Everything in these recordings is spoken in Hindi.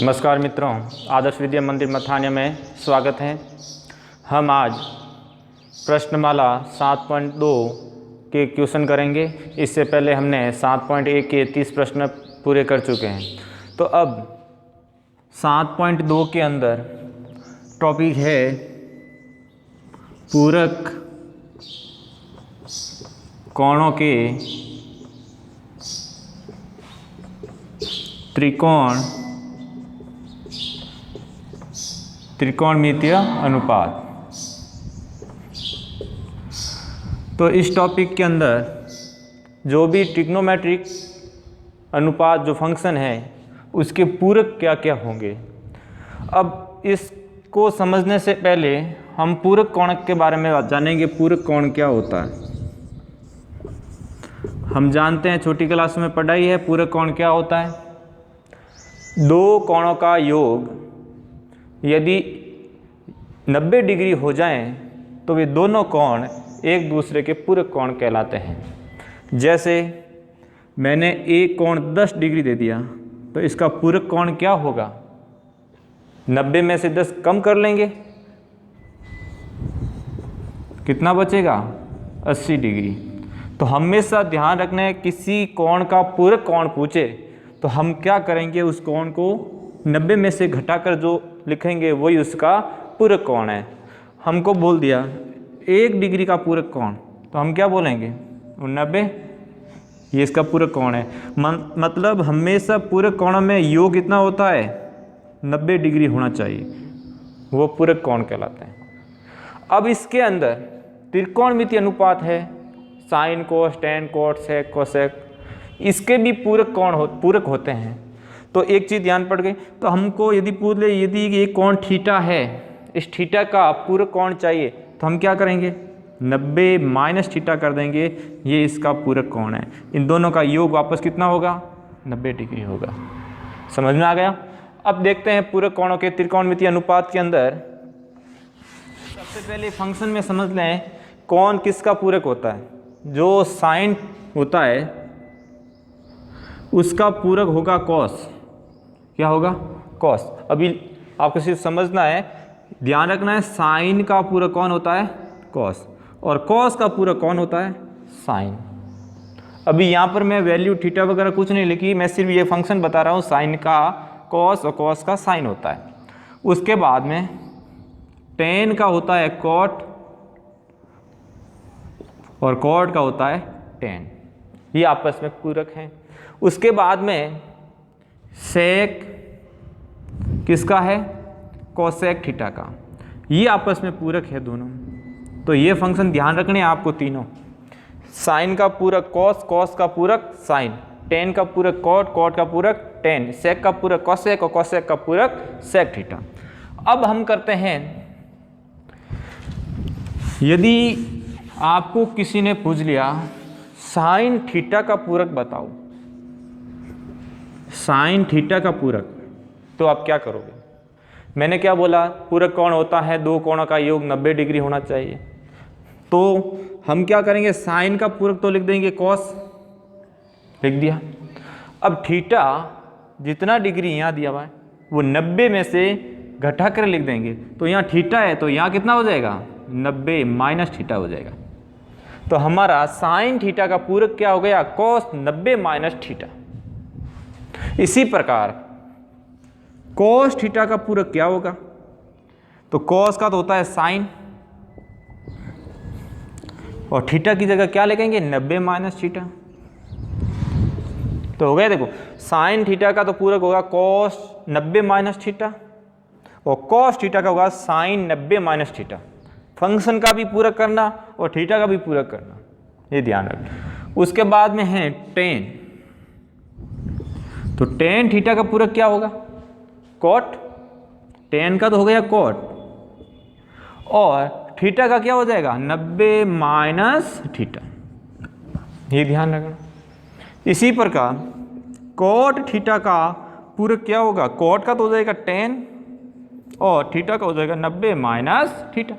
नमस्कार मित्रों, आदर्श विद्या मंदिर मथानिया में स्वागत है। हम आज प्रश्नमाला 7.2 के क्वेश्चन करेंगे। इससे पहले हमने 7.1 के 30 प्रश्न पूरे कर चुके हैं। तो अब 7.2 के अंदर टॉपिक है पूरक कोणों के त्रिकोणमितीय अनुपात। तो इस टॉपिक के अंदर जो भी ट्रिग्नोमेट्रिक अनुपात जो फंक्शन है उसके पूरक क्या क्या होंगे। अब इसको समझने से पहले हम पूरक कोण के बारे में जानेंगे। पूरक कोण क्या होता है हम जानते हैं, छोटी क्लास में पढ़ाई है। पूरक कोण क्या होता है? दो कोणों का योग यदि 90 डिग्री हो जाएं तो वे दोनों कोण एक दूसरे के पूरक कोण कहलाते हैं। जैसे मैंने एक कोण 10 डिग्री दे दिया तो इसका पूरक कोण क्या होगा? 90 में से 10 कम कर लेंगे, कितना बचेगा? 80 डिग्री। तो हमेशा ध्यान रखना है, किसी कोण का पूरक कोण पूछे तो हम क्या करेंगे, उस कोण को 90 में से घटाकर जो लिखेंगे वही उसका पूरक कोण है। हमको बोल दिया 1 डिग्री का पूरक कोण, तो हम क्या बोलेंगे? 90, ये इसका पूरक कोण है। मतलब हमेशा पूरक कोणों में योग कितना होता है? 90 डिग्री होना चाहिए, वो पूरक कोण कहलाते हैं। अब इसके अंदर त्रिकोणमितीय अनुपात है, sine cos tan cot sec cosec, इसके भी पूरक होते हैं। तो एक चीज़ ध्यान पड़ गई। तो हमको यदि पूछ ले यदि ये कोण थीटा है, इस थीटा का पूरक कोण चाहिए, तो हम क्या करेंगे? 90 माइनस थीटा कर देंगे, ये इसका पूरक कोण है। इन दोनों का योग वापस कितना होगा? 90 डिग्री होगा। समझ में आ गया? अब देखते हैं पूरक कोणों के त्रिकोणमितीय अनुपात के अंदर। सबसे पहले फंक्शन में समझ लें कोण किसका पूरक होता है। जो साइन होता है उसका पूरक होगा कॉस। क्या होगा? कॉस। अभी आपको सिर्फ समझना है, ध्यान रखना है, साइन का पूरक कौन होता है? कॉस। और कॉस का पूरक कौन होता है? साइन। अभी यहाँ पर मैं वैल्यू थीटा वगैरह कुछ नहीं लिखी, मैं सिर्फ ये फंक्शन बता रहा हूँ। साइन का कॉस और कॉस का साइन होता है। उसके बाद में टेन का होता है कॉट और कॉट का होता है टेन, ये आपस में पूरक हैं। उसके बाद में सेक किसका है? कोसेक थीटा का, ये आपस में पूरक है दोनों। तो ये फंक्शन ध्यान रखने हैं आपको तीनों। साइन का पूरक कॉस, कॉस का पूरक साइन, टेन का पूरक कॉट, कॉट का पूरक टेन, सेक का पूरक कोसेक और कोसेक का पूरक सेक थीटा। अब हम करते हैं, यदि आपको किसी ने पूछ लिया साइन थीटा का पूरक बताओ, साइन थीटा का पूरक, तो आप क्या करोगे? मैंने क्या बोला? पूरक कोण होता है दो कोणों का योग 90 डिग्री होना चाहिए। तो हम क्या करेंगे? साइन का पूरक तो लिख देंगे कॉस, लिख दिया। अब थीटा जितना डिग्री यहाँ दिया हुआ है वो 90 में से घटा कर लिख देंगे। तो यहाँ थीटा है तो यहाँ कितना हो जाएगा? 90 माइनस थीटा हो जाएगा। तो हमारा साइन थीटा का पूरक क्या हो गया? Cos 90 minus theta. इसी प्रकार कॉस थीटा का पूरक क्या होगा? तो कॉस का तो होता है साइन, और थीटा की जगह क्या लिखेंगे? 90 माइनस थीटा। तो हो गया। देखो, साइन थीटा का तो पूरक होगा कॉस 90 माइनस थीटा, और कॉस थीटा का होगा साइन 90 माइनस थीटा। फंक्शन का भी पूरक करना और थीटा का भी पूरक करना, ये ध्यान रखना। उसके बाद में है टेन। तो टेन थीटा का पूरक क्या होगा? कॉट। टेन का तो हो गया कॉट, और थीटा का क्या हो जाएगा? 90 माइनस थीटा, ये ध्यान रखना। इसी प्रकार कॉट थीटा का पूरक क्या होगा? कॉट का तो हो जाएगा टेन और थीटा का हो जाएगा 90 माइनस थीटा।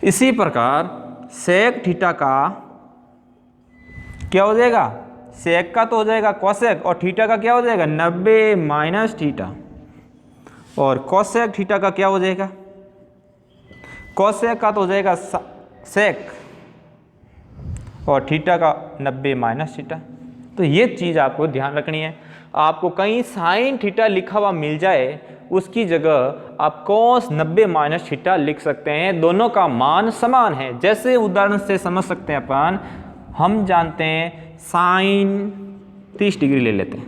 इसी प्रकार सेक थीटा का क्या हो जाएगा? सेक का तो हो जाएगा कोसेक, और थीटा का क्या हो जाएगा 90 माइनस थीटा, और कोसेक थीटा का क्या हो जाएगा, कोसेक का तो हो जाएगा सेक, और थीटा का 90 माइनस थीटा। तो ये चीज़ आपको ध्यान रखनी है। आपको कहीं साइन थीटा लिखा हुआ मिल जाए, उसकी जगह आप कॉस 90 माइनस थीटा लिख सकते हैं, दोनों का मान समान है। जैसे उदाहरण से समझ सकते हैं अपन, हम जानते हैं साइन 30 डिग्री ले लेते हैं।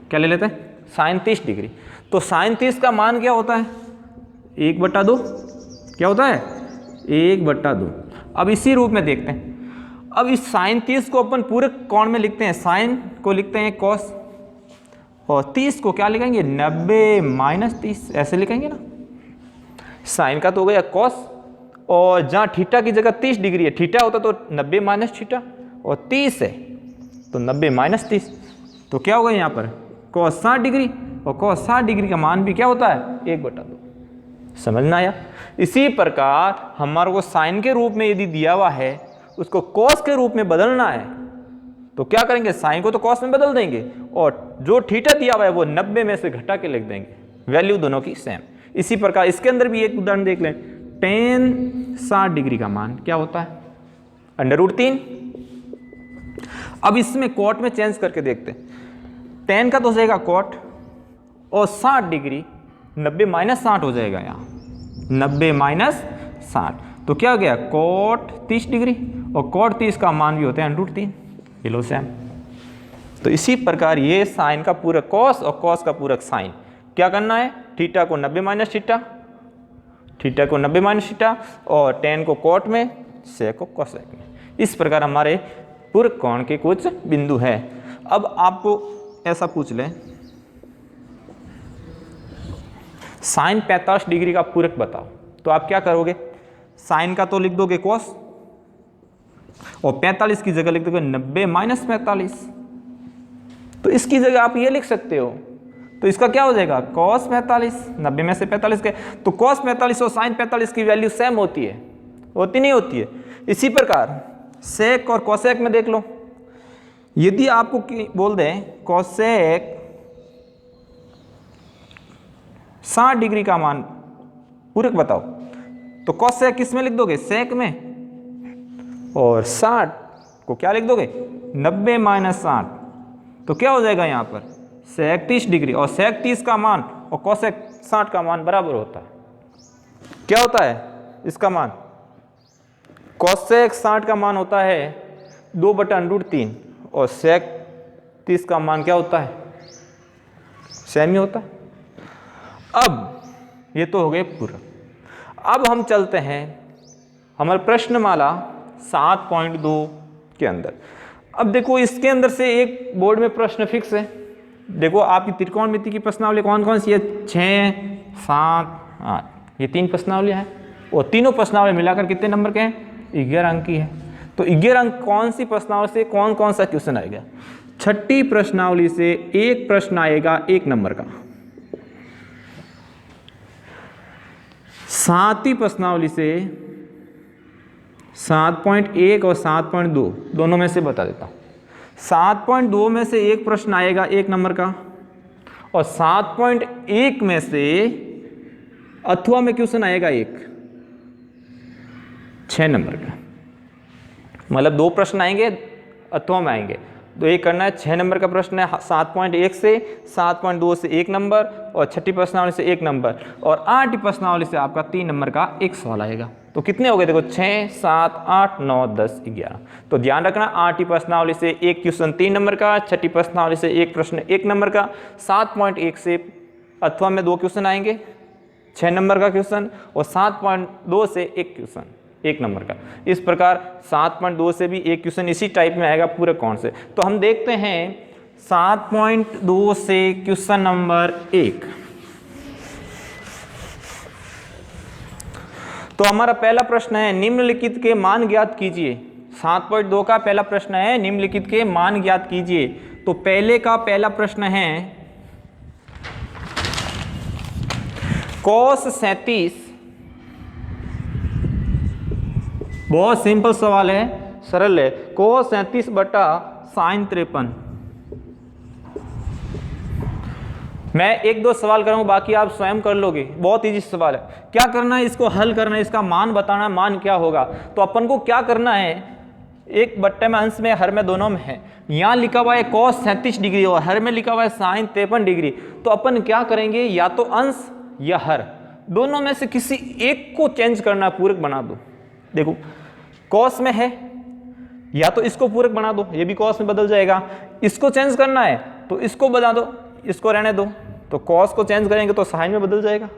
क्या ले लेते हैं? Sign 30 degree. तो साइन 30 का मान क्या होता है? 1/2। क्या होता है? 1/2। अब इसी रूप में देखते हैं। अब इस साइन 30 को अपन पूरे कोण में लिखते हैं, साइन को लिखते हैं कॉस, और 30 को क्या लिखेंगे 90 माइनस 30, ऐसे लिखेंगे ना। साइन का तो हो गया कॉस, और जहाँ थीटा की जगह 30 डिग्री है, थीटा होता तो 90 माइनस थीटा, और 30 है तो 90 माइनस 30, तो क्या होगा यहाँ पर कॉस 60 डिग्री, और कॉस 60 डिग्री का मान भी क्या होता है 1/2। समझ में आया? इसी प्रकार हमारे को साइन के रूप में यदि दिया हुआ है, उसको कॉस के रूप में बदलना है, तो क्या करेंगे, साइन को तो कॉस में बदल देंगे, और जो थीटा दिया हुआ है वो 90 में से घटा के लिख देंगे, वैल्यू दोनों की सेम। इसी प्रकार इसके अंदर भी एक उदाहरण देख लें, टेन 60 डिग्री का मान क्या होता है √3। अब इसमें कॉट में चेंज करके देखते हैं, टेन का तो हो जाएगा कॉट, और 60 डिग्री 90 माइनस 60 हो जाएगा, यहाँ 90 माइनस 60, तो क्या हो गया कॉट 30 डिग्री, और कॉट 30 का मान भी होता है √3। ये लो सेम। तो इसी प्रकार ये साइन का पूरक कॉस और कॉस का पूरक साइन, क्या करना है, थीटा को 90 माइनस थीटा, थीटा को 90 माइनस थीटा, और टेन को कॉट में, सेक को कोसेक में। इस प्रकार हमारे पूरक कोण के कुछ बिंदु है। अब आपको ऐसा पूछ लें, साइन 45 डिग्री का पूरक बताओ, तो आप क्या करोगे, साइन का तो लिख दोगे कॉस, और 45 की जगह लिख दोगे 90 माइनस 45, तो इसकी जगह आप ये लिख सकते हो, तो इसका क्या हो जाएगा कॉस 45, 90 में से 45 के, तो कॉस 45 और साइन 45 की वैल्यू सेम होती है, होती नहीं होती है। इसी प्रकार सेक और कोसेक में देख लो, यदि आपको बोल दें कोसेक 60 डिग्री का मान पूरक बताओ, तो कोसेक किस में लिख दोगे, सेक में, और 60 को क्या लिख दोगे 90 माइनस 60, तो क्या हो जाएगा यहाँ पर सेक 30 डिग्री, और सेक 30 का मान और कोसेक 60 का मान बराबर होता है। क्या होता है इसका मान, कोसेक 60 का मान होता है 2/√3, और सेक 30 का मान क्या होता है, सेम ही होता है। अब ये तो हो गए पूरक। अब हम चलते हैं हमारे प्रश्नमाला 7.2 के अंदर। अब देखो इसके अंदर से एक बोर्ड में प्रश्न फिक्स है। देखो आपकी त्रिकोणमिति की प्रश्नावली कौन कौन सी है, 6, 7, 8, ये 3 प्रश्नावलियाँ हैं, और तीनों प्रश्नावली मिलाकर कितने नंबर के हैं, 11 अंक की है। तो 11 अंक कौन सी प्रश्नावली से कौन कौन सा क्वेश्चन आएगा, छठी प्रश्नावली से एक प्रश्न आएगा 1 नंबर का, सातवीं प्रश्नावली से 7.1 और 7.2 दोनों में से बता देता हूँ। 7.2 में से एक प्रश्न आएगा 1 नंबर का, और 7.1 में से अथवा में क्वेश्चन आएगा एक 6 नंबर का, मतलब 2 प्रश्न आएंगे अथवा में आएंगे। तो ये करना है 6 नंबर का प्रश्न है, 7.1 से 7.2 से 1 नंबर, और छठी प्रश्नावली से 1 नंबर, और 8वीं प्रश्नावली से आपका 3 नंबर का एक सवाल आएगा। तो कितने हो गए देखो 6, 7, 8, 9, 10, 11। तो ध्यान रखना 8वीं प्रश्नावली से एक क्वेश्चन 3 नंबर का, छठी प्रश्नावली से एक प्रश्न 1 नंबर का, 7.1 से अथवा में 2 क्वेश्चन आएंगे 6 नंबर का क्वेश्चन, और 7.2 से एक क्वेश्चन 1 नंबर का। इस प्रकार 7.2 से भी एक क्वेश्चन इसी टाइप में आएगा पूरे कोण से। तो हम देखते हैं 7.2 से क्वेश्चन नंबर 1। तो हमारा पहला प्रश्न है निम्नलिखित के मान ज्ञात कीजिए। 7.2 का पहला प्रश्न है निम्नलिखित के मान ज्ञात कीजिए। तो पहले का पहला प्रश्न है cos 37, बहुत सिंपल सवाल है, सरल है, cos 37 बटा sin 53 मैं एक दो सवाल करूँगा, बाकी आप स्वयं कर लोगे। बहुत ईजी सवाल है। क्या करना है, इसको हल करना है, इसका मान बताना है, मान क्या होगा। तो अपन को क्या करना है, एक बट्टे में, अंश में, हर में, दोनों में है। यहाँ लिखा हुआ है cos 37 डिग्री और हर में लिखा हुआ है sin 53 डिग्री। तो अपन क्या करेंगे, या तो अंश या हर, दोनों में से किसी एक को चेंज करना, पूरक बना दो। देखो cos में है, या तो इसको पूरक बना दो, ये भी cos में बदल जाएगा। इसको चेंज करना है तो इसको बना दो, इसको रहने दो, तो cos को चेंज करेंगे तो sin में बदल जाएगा।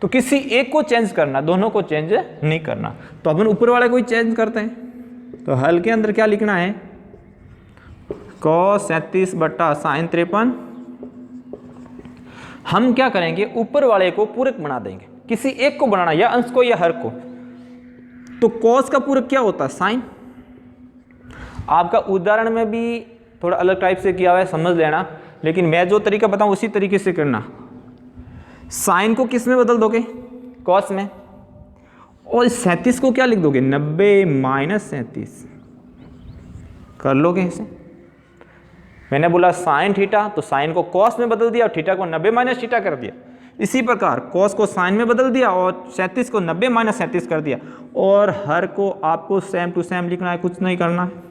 तो किसी एक को चेंज करना, दोनों को चेंज नहीं करना। तो अपन ऊपर वाले को ही चेंज करते हैं। तो हल के अंदर क्या लिखना है, cos 37 बट्टा sin 53। हम क्या करेंगे, ऊपर वाले को पूरक बना देंगे, किसी एक को बनाना, या अंश को या हर को। तो cos का पूरक क्या होता है, sin। आपका उदाहरण में भी थोड़ा अलग टाइप से किया हुआ है, समझ लेना, लेकिन मैं जो तरीका बताऊं उसी तरीके से करना। साइन को किस में बदल दोगे, cos में, और 37 को क्या लिख दोगे, 90 माइनस 37 कर लोगे इसे। मैंने बोला साइन थीटा, तो साइन को cos में बदल दिया और थीटा को 90 माइनस थीटा कर दिया। इसी प्रकार cos को साइन में बदल दिया और 37 को 90 माइनस 37 कर दिया। और हर को आपको सेम टू सेम लिखना है, कुछ नहीं करना है।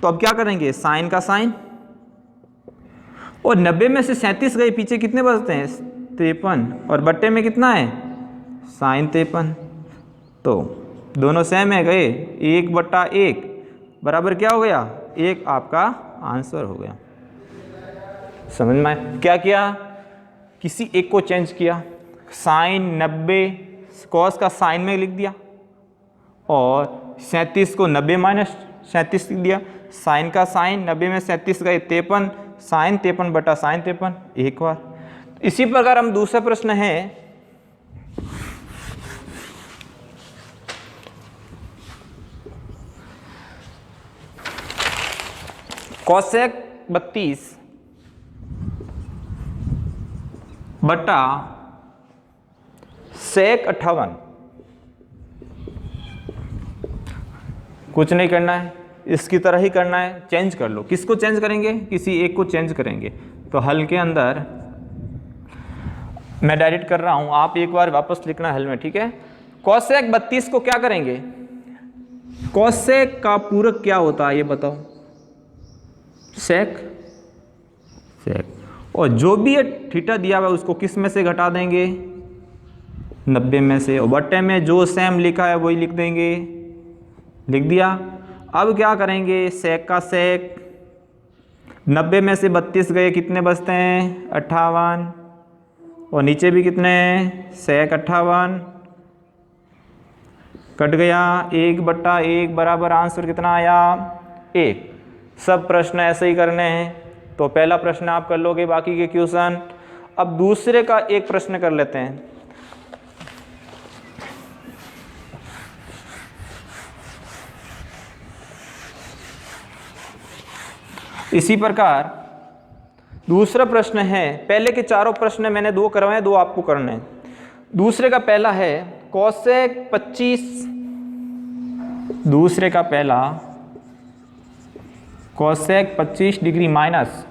तो अब क्या करेंगे, साइन का साइन, और 90 में से 37 गए, पीछे कितने बचते हैं, 53, और बट्टे में कितना है, साइन 53। तो दोनों सेम है, गए 1/1 बराबर क्या हो गया, 1 आपका आंसर हो गया। समझ में क्या किया, किसी एक को चेंज किया, साइन 90 cos का साइन में लिख दिया और 37 को 90 माइनस 37 लिख दिया। साइन का साइन, 90 में 37 गए 53, साइन 53 बटा साइन 53 एक बार। इसी प्रकार हम दूसरा प्रश्न है, cosec 32 बटा sec 58। कुछ नहीं करना है, इसकी तरह ही करना है, चेंज कर लो। किसको चेंज करेंगे, किसी एक को चेंज करेंगे। तो हल के अंदर मैं डायरेक्ट कर रहा हूं, आप एक बार वापस लिखना हल में, ठीक है। cosec 32 को क्या करेंगे, cosec का पूरक क्या होता है ये बताओ, sec, और जो भी ये थीटा दिया हुआ है उसको किस में से घटा देंगे, 90 में से, और बट्टे में जो सेम लिखा है वही लिख देंगे, लिख दिया। अब क्या करेंगे, sec का sec, 90 में से 32 गए, कितने बचते हैं, 58, और नीचे भी कितने हैं, sec 58 कट गया, 1/1 बराबर आंसर कितना आया, 1। सब प्रश्न ऐसे ही करने हैं। तो पहला प्रश्न आप कर लोगे, बाकी के क्वेश्चन। अब दूसरे का एक प्रश्न कर लेते हैं। इसी प्रकार दूसरा प्रश्न है, पहले के चारों प्रश्न मैंने 2 करवाए, 2 आपको करने हैं। दूसरे का पहला है cosec 25, दूसरे का पहला cosec 25 degree minus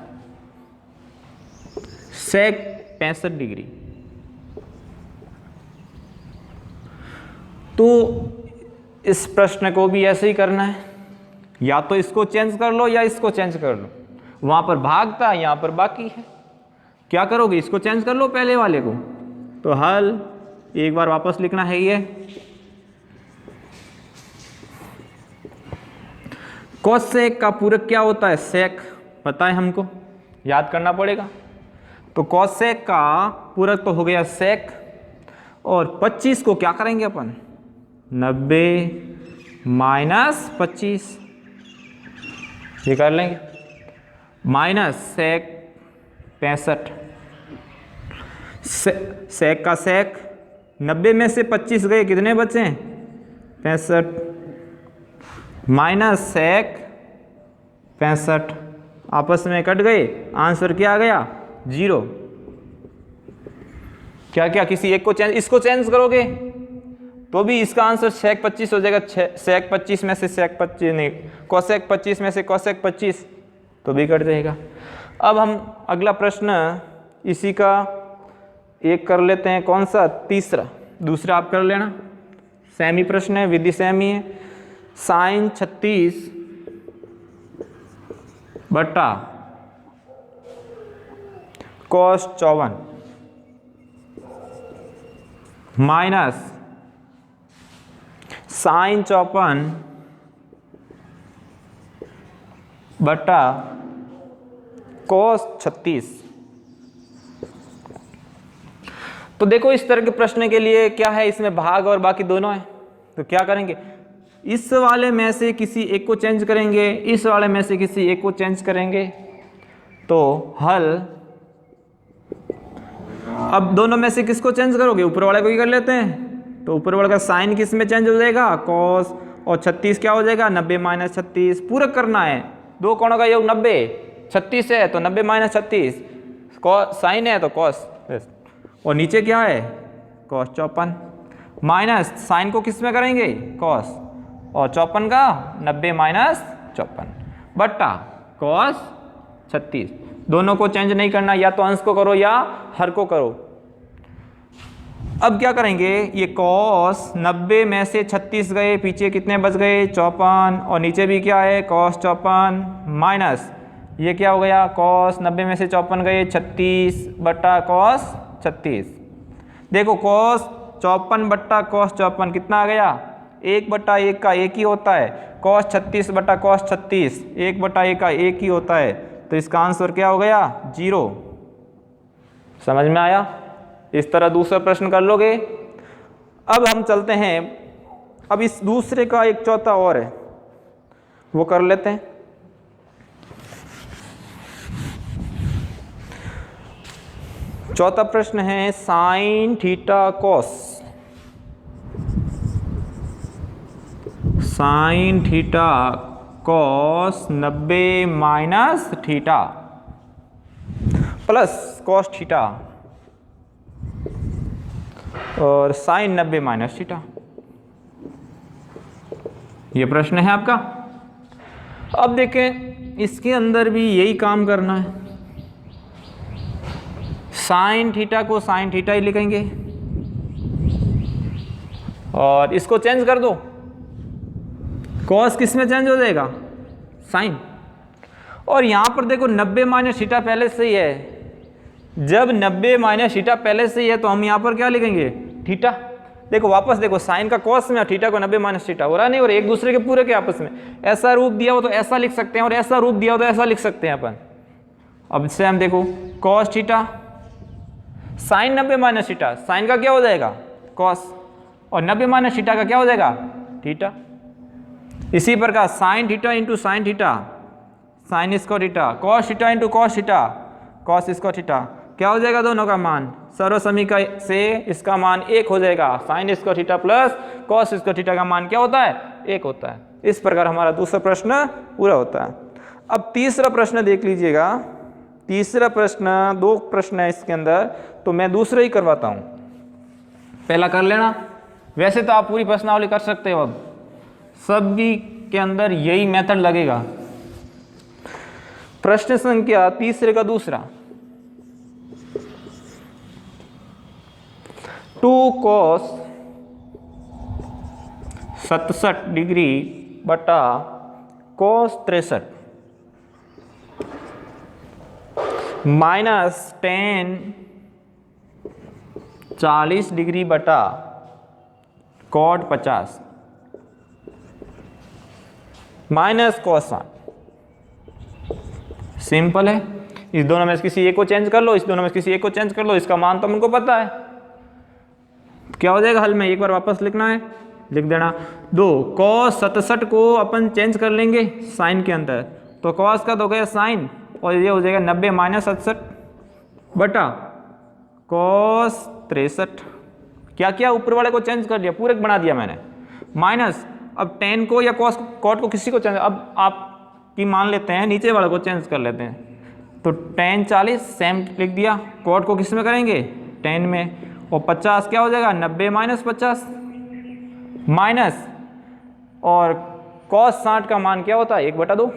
sec 65 degree. तो इस प्रश्न को भी ऐसे ही करना है, या तो इसको चेंज कर लो या इसको चेंज कर लो। वहां पर भाग था, यहां पर बाकी है। क्या करोगे, इसको चेंज कर लो पहले वाले को। तो हल एक बार वापस लिखना है ये, cosec का पूरक क्या होता है, sec, पता है हमको, याद करना पड़ेगा। तो cosec का पूरक तो हो गया sec, और 25 को क्या करेंगे अपन, 90 माइनस 25, ये कर लेंगे, माइनस sec 65, sec का sec, 90 में से 25 गए, कितने बचे, 65, माइनस sec 65, आपस में कट गए, आंसर क्या आ गया, 0। क्या क्या, किसी एक को चेंज, इसको चेंज करोगे तो भी इसका आंसर sec 25 हो जाएगा। sec 25 में से sec 25 नहीं, cosec 25 में से cosec 25, तो भी कट जाएगा। अब हम अगला प्रश्न इसी का एक कर लेते हैं, कौन सा, तीसरा, दूसरा आप कर लेना, सेमी प्रश्न है, विधि सेमी है। साइन 36 बटा कॉस 54 माइनस साइन 54 बटा कॉस 36। तो देखो इस तरह के प्रश्न के लिए क्या है, इसमें भाग और बाकी दोनों है। तो क्या करेंगे, इस वाले में से किसी एक को चेंज करेंगे, इस वाले में से किसी एक को चेंज करेंगे, तो हल। अब दोनों में से किसको चेंज करोगे, ऊपर वाले को ही कर लेते हैं। तो ऊपर वाले का साइन किस में चेंज हो जाएगा, कॉस, और 36 क्या हो जाएगा, 90 माइनस 36। पूरक करना है, दो कोणों का योग 90, 36 है तो 90 माइनस 36, साइन है तो कॉस, और नीचे क्या है, कॉस 54 माइनस साइन को किस में करेंगे, कॉस, और 54 का 90 माइनस 54 बट्टा कॉस 36। दोनों को चेंज नहीं करना, या तो अंश को करो या हर को करो। अब क्या करेंगे, ये कॉस 90 में से 36 गए, पीछे कितने बच गए, 54, और नीचे भी क्या है, कॉस 54 माइनस ये क्या हो गया, कॉस 90 में से 54 गए, 36 बट्टा कॉस 36। देखो कॉस 54 बट्टा कॉस 54 कितना आ गया, 1/1 का 1 ही होता है। कॉस 36 बट्टा कॉस 36 1/1 का 1 ही होता है। तो इसका आंसर क्या हो गया, 0। समझ में आया। इस तरह दूसरा प्रश्न कर लोगे। अब हम चलते हैं, अब इस दूसरे का एक चौथा और है, वो कर लेते हैं। चौथा प्रश्न है sine theta cos, sine theta cos 90 minus theta plus cos theta और साइन 90 माइनस थीटा। ये प्रश्न है आपका। अब देखें इसके अंदर भी यही काम करना है, साइन थीटा को साइन थीटा ही लिखेंगे और इसको चेंज कर दो, कॉस किस में चेंज हो जाएगा, साइन। और यहां पर देखो 90 माइनस थीटा पहले से ही है, जब 90 माइनस थीटा पहले से ही है तो हम यहां पर क्या लिखेंगे, थीटा। देखो वापस देखो, साइन का कॉस में और थीटा को 90 माइनस थीटा हो रहा नहीं, और एक दूसरे के पूरे के आपस में। ऐसा रूप दिया हो तो ऐसा लिख सकते हैं और ऐसा रूप दिया हो तो ऐसा लिख सकते हैं अपन। अब इससे हम देखो cos theta sine 90 minus theta, sine का क्या हो जाएगा कॉस, और 90 माइनस थीटा का क्या हो जाएगा थीटा। इसी प्रकार sine theta into sine theta, sine square theta, cos theta into cos theta, cos square theta, क्या हो जाएगा दोनों का मान, सर्व समीकरण से इसका मान 1 हो जाएगा। Sine square theta plus cos square theta का मान क्या होता है, 1 होता है। इस प्रकार हमारा दूसरा प्रश्न पूरा होता है। अब तीसरा प्रश्न देख लीजिएगा। तीसरा प्रश्न, 2 प्रश्न है इसके अंदर, तो मैं दूसरा ही करवाता हूं, पहला कर लेना। वैसे तो आप पूरी प्रश्नावली कर सकते हो, अब सभी के अंदर यही मेथड लगेगा। प्रश्न संख्या तीसरे का दूसरा, 2 cos 67 डिग्री बटा cos 63 माइनस tan 40 डिग्री बटा cot 50 माइनस cos 60। सिंपल है, इस दोनों में से किसी एक को चेंज कर लो, इस दोनों में से किसी एक को चेंज कर लो, इसका मान तो हमको पता है। क्या हो जाएगा हल में, एक बार वापस लिखना है, लिख देना। 2 cos 67 को अपन चेंज कर लेंगे साइन के अंदर, तो cos का तो गया साइन, और ये हो जाएगा 90 माइनस 67 बटा cos 63। क्या किया, ऊपर वाले को चेंज कर दिया, पूरक बना दिया मैंने, माइनस अब tan को या cos cot को किसी को चेंज, अब आप की मान लेते हैं, नीचे वाले को चेंज कर लेते हैं। तो tan 40 सेम लिख दिया, cot को किस में करेंगे, tan में, और 50 क्या हो जाएगा 90 माइनस 50 माइनस, और cos 60 का मान क्या होता है 1/2,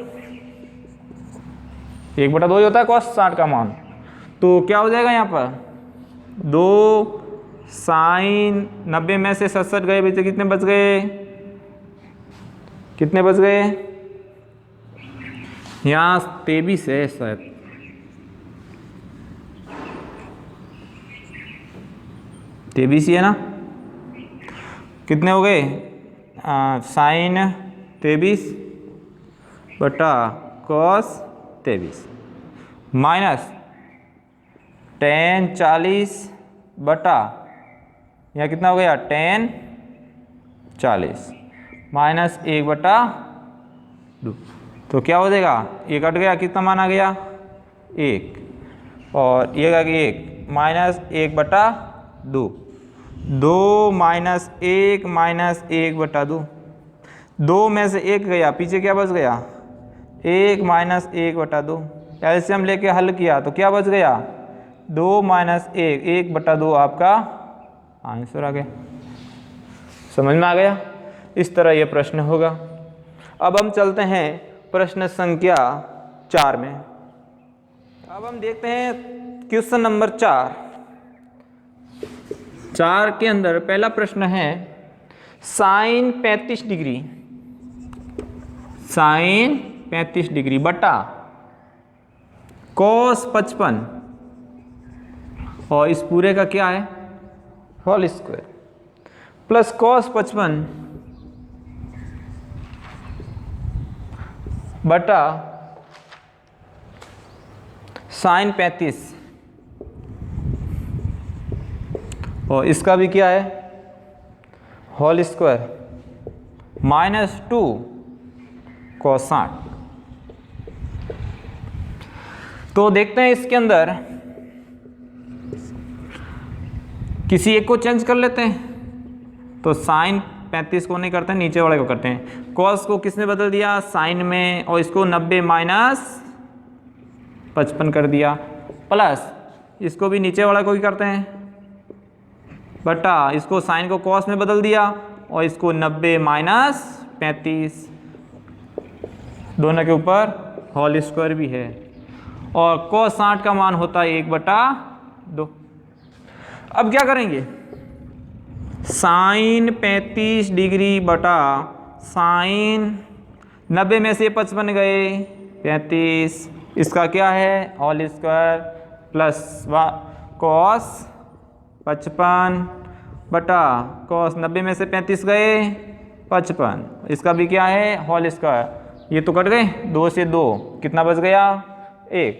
1/2 ही होता है cos 60 का मान। तो क्या हो जाएगा यहाँ पर 2 साइन 90 में से 67 गए, बचे कितने बच गए, कितने बच गए, यहाँ 23 है शायद, 23 ही है ना। कितने हो गए, साइन 23 बटा कॉस 23 माइनस टेन 40 बटा, यहाँ कितना हो गया टेन 40 माइनस 1/2। तो क्या हो जाएगा, ये कट गया, कितना मान आ गया 1, और ये का 1 माइनस 1/2, 2 माइनस 1 माइनस 1/2, 2 में से 1 गया, पीछे क्या बच गया 1 माइनस 1/2। एलसीएम लेके हल किया तो क्या बच गया 2 माइनस 1, 1/2 आपका आंसर आ गया। समझ में आ गया। इस तरह यह प्रश्न होगा। अब हम चलते हैं प्रश्न संख्या 4 में। अब हम देखते हैं क्वेश्चन नंबर 4 के अंदर पहला प्रश्न है साइन 35 डिग्री, साइन 35 डिग्री बटा कॉस 55, और इस पूरे का क्या है होल स्क्वायर, प्लस कॉस 55 बटा साइन 35, और इसका भी क्या है होल स्क्वायर माइनस 2 कॉस 60। तो देखते हैं इसके अंदर किसी एक को चेंज कर लेते हैं। तो साइन 35 को नहीं करते हैं, नीचे वाले को करते हैं। कॉस को किसने बदल दिया साइन में, और इसको 90 माइनस 55 कर दिया, प्लस इसको भी नीचे वाला को ही करते हैं बटा इसको साइन को कॉस में बदल दिया, और इसको 90 माइनस 35, दोनों के ऊपर होल स्क्वायर भी है, और कॉस 60 का मान होता है 1/2। अब क्या करेंगे, साइन 35 डिग्री बटा साइन 90 में से 55 गए 35, इसका क्या है होल स्क्वायर प्लस कॉस 55 बटा कॉस 90 में से 35 गए 55, इसका भी क्या है होल स्क्वायर। ये तो कट गए, 2 से 2 कितना बच गया 1,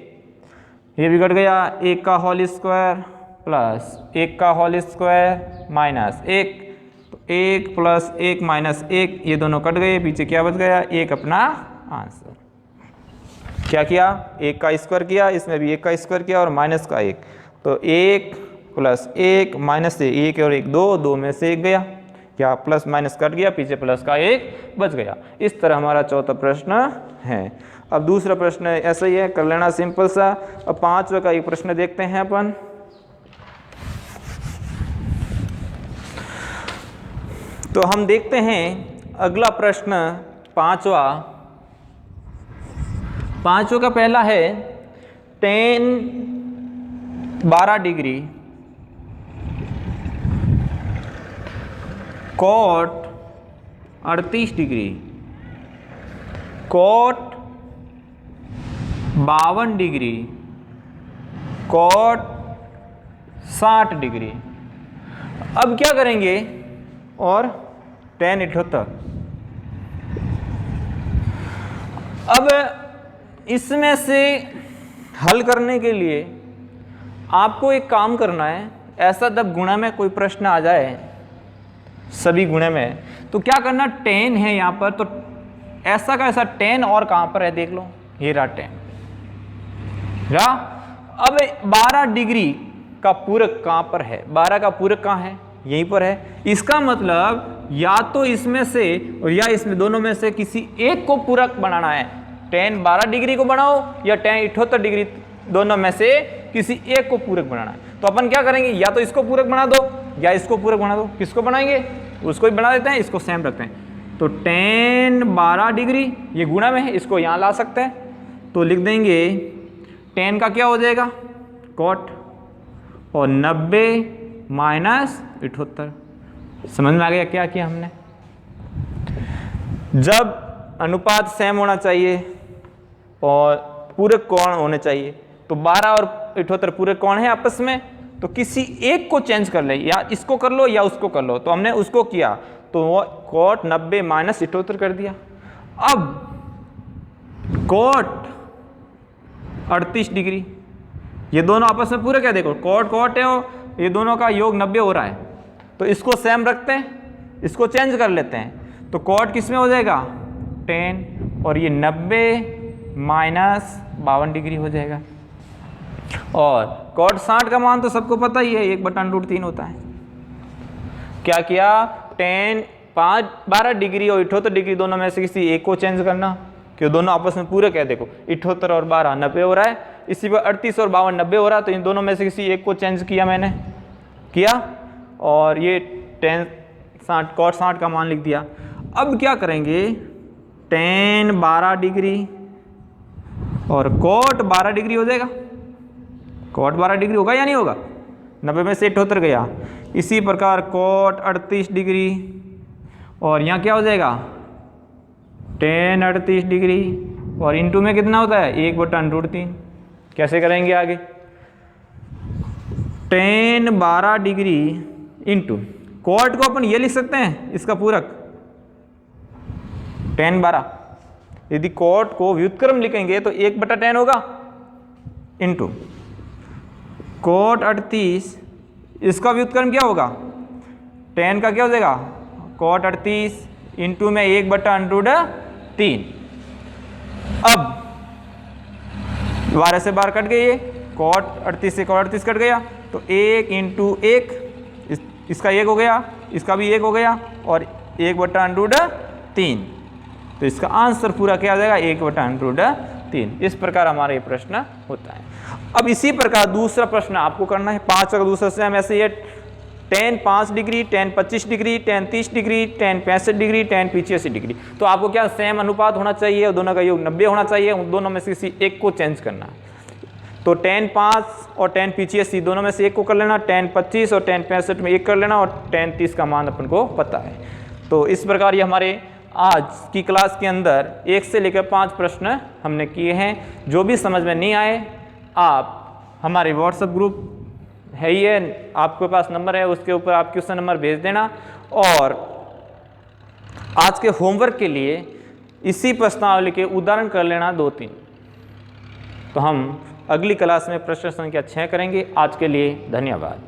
ये भी कट गया, 1 का होल स्क्वायर प्लस 1 का होल स्क्वायर माइनस 1, तो 1 प्लस 1 माइनस 1, ये दोनों कट गए, पीछे क्या बच गया 1 अपना आंसर। क्या किया 1 का स्क्वायर किया, इसमें भी 1 का स्क्वायर किया और माइनस का 1, तो 1 प्लस 1 माइनस से 1 और 1 2, 2 में से 1 गया, क्या प्लस माइनस कट गया, पीछे प्लस का 1 बच गया। इस तरह हमारा चौथा प्रश्न है। अब दूसरा प्रश्न ऐसा ही है, कर लेना सिंपल सा। अब 5वां का एक प्रश्न देखते हैं अपन। तो हम देखते हैं अगला प्रश्न 5वां का पहला है tan 12 degree cot 38 degree cot 52 degree cot 60 degree. अब क्या करेंगे, और tan 78। अब इसमें से हल करने के लिए आपको एक काम करना है, ऐसा जब गुणा में कोई प्रश्न आ जाए सभी गुणे में, तो क्या करना, tan है यहाँ पर, तो ऐसा का ऐसा tan और कहाँ पर है देख लो, ये रहा tan रहा। अब 12 डिग्री का पूरक कहाँ पर है, 12 का पूरक कहाँ है यहीं पर है। इसका मतलब या तो इसमें से और या इसमें दोनों में से किसी एक को पूरक बनाना है। tan 12 डिग्री को बनाओ या tan 78 डिग्री, दोनों में से किसी एक को पूरक बनाना है। तो अपन क्या करेंगे, या तो इसको पूरक बना दो या इसको पूरक बना दो। किसको बनाएंगे, उसको ही बना देते हैं, इसको सेम रखते हैं। तो tan 12 डिग्री ये गुणा में है, इसको यहाँ ला सकते हैं, तो लिख देंगे tan का क्या हो जाएगा कॉट और 90 माइनस 78। समझ में आ गया क्या किया हमने? जब अनुपात सेम होना चाहिए और पूरक कोण होने चाहिए, तो 12 और 78 पूरक कोण है आपस में, तो किसी एक को चेंज कर ले, या इसको कर लो या उसको कर लो। तो हमने उसको किया तो वो कॉट 90 माइनस 78 कर दिया। अब कॉट 38 डिग्री, ये दोनों आपस में पूरक है। देखो कॉट कॉट है और ये दोनों का योग 90 हो रहा है, तो इसको सेम रखते हैं, इसको चेंज कर लेते हैं। तो कॉट किस में हो जाएगा 10 और ये 90 माइनस 52 डिग्री हो जाएगा। और कॉट 60 का मान तो सबको पता ही है, 1/√3 होता है। क्या किया 10 5 12 डिग्री और 78 डिग्री दोनों में से किसी एक को चेंज करना, क्यों दोनों आपस में पूरक है। देखो 78 और 12 90 हो रहा है, इसी पर 38 और 52 90 हो रहा है, तो इन दोनों में से किसी एक को चेंज किया मैंने किया, और ये 10 60 कॉट 60 का मान लिख दिया। अब क्या करेंगे 10 12 डिग्री और कॉट 12 डिग्री हो जाएगा। कॉट 12 डिग्री होगा या नहीं होगा? 90 में से 78 गया। इसी प्रकार कॉट 38 डिग्री और यहाँ क्या हो जाएगा 10 38 डिग्री और इनटू में कितना होता है 1/√3। कैसे करेंगे आगे 10 12 डिग्री इंटू कॉट को अपन ये लिख सकते हैं इसका पूरक 10 12। यदि कॉट को व्युत्क्रम लिखेंगे तो 1/10 होगा इंटू कॉट 38, इसका व्युत्क्रम क्या होगा 10 का क्या हो जाएगा कॉट 38 इंटू में 1/√3। अब 12 से 12 कट गई, ये कॉट 38 से कॉट 38 कट गया, तो 1 इंटू 1 इसका 1 हो गया, इसका भी 1 हो गया और 1/√3। तो इसका आंसर पूरा क्या आ जाएगा 1/√3। इस प्रकार हमारा ये प्रश्न होता है। अब इसी प्रकार दूसरा प्रश्न आपको करना है 5 का दूसरा से हम ऐसे ये 10 5 degree 10 25 degree 10 30 degree 10 65 degree 10 85 degree. तो आपको क्या सेम अनुपात होना चाहिए और दोनों का योग 90 होना चाहिए, उन दोनों में से किसी एक को चेंज करना है। तो 10 5 और 10 85 दोनों में से एक को कर लेना, 10 25 और 10 65 में एक कर लेना और 10 30 का मान अपन को पता है। तो इस प्रकार ये हमारे आज की क्लास के अंदर 1 से लेकर 5 प्रश्न हमने किए हैं। जो भी समझ में नहीं आए आप हमारे व्हाट्सएप ग्रुप है ही है, आपके पास नंबर है, उसके ऊपर आप क्वेश्चन नंबर भेज देना। और आज के होमवर्क के लिए इसी प्रश्नावली के उदाहरण कर लेना 2-3। तो हम अगली क्लास में प्रश्न संख्या 6 करेंगे। आज के लिए धन्यवाद।